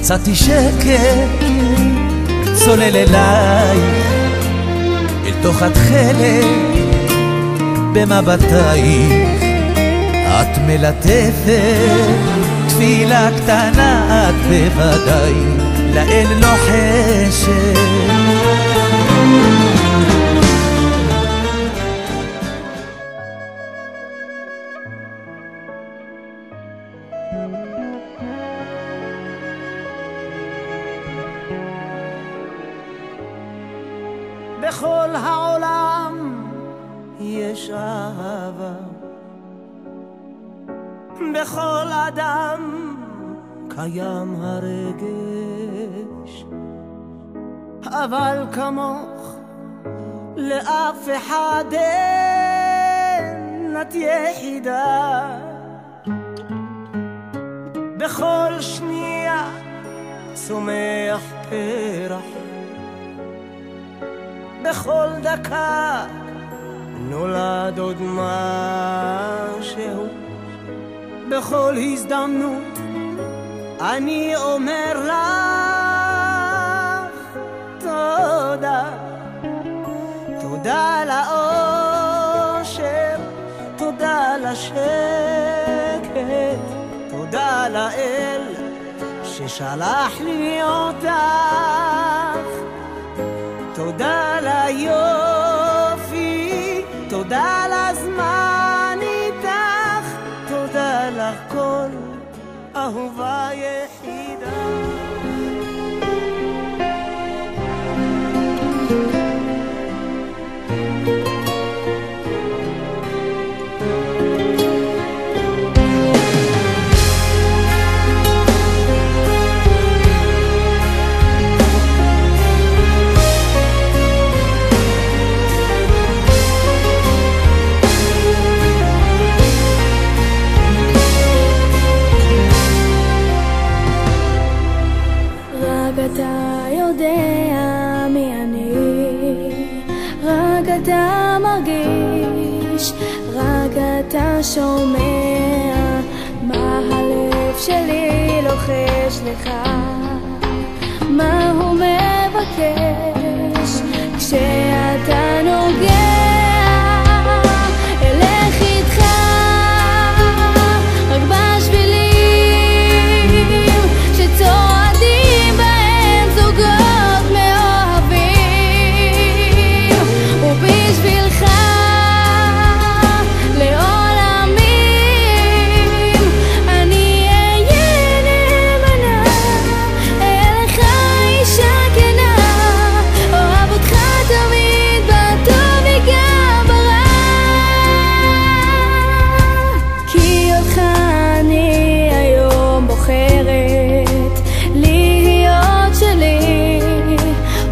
מצאתי שקט צולל אליי, אל תוך התכלת במבטייך. את מלטפת תפילה קטנה, את בוודאי לאל לוחשת. בכל העולם יש אהבה, בכל אדם קיים הרגש, אבל כמוך לאף אחד אין, את יחידה. בכל שנייה צומח פרח, בכל דקה נולד עוד משהו. בכל הזדמנות אני אומר לך תודה. תודה לאושר, תודה לשקט, תודה לאל ששלח לי אותך. תודה ליופי, תודה לזמן איתך, תודה לך כל אהובה יחידה. אתה יודע מי אני, רק אתה מרגיש, רק אתה שומע מה הלב שלי לוחש לך, מה הוא מבקש כשאתה נוגע. אלך איתך רק בשבילים שצועדים בהם זוגות מאוהבים, ובשבילך לעולמים אני אהיה נאמנה, אליך אישה כנה, אוהב אותך תמיד בטוב וגם ברע, כי אותך אני היום בוחרת להיות שלי,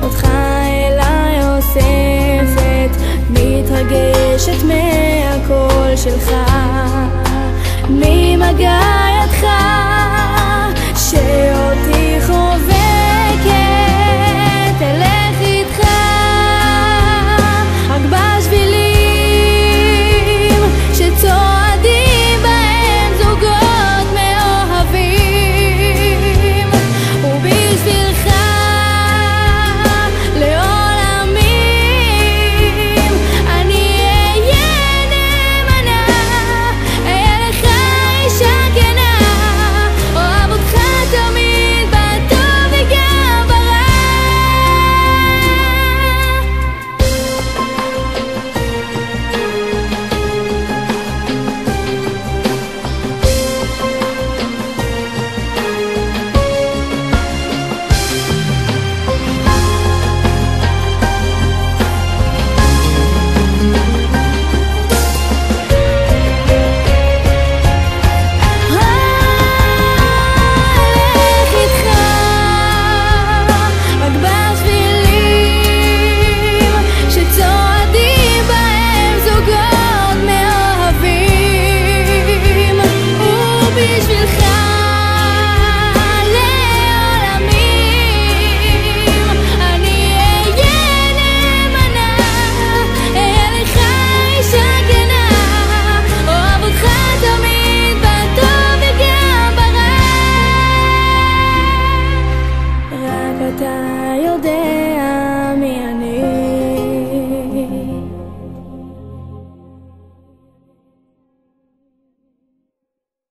אותך אליי אוספת, מתרגשת מהקול שלך, ממגע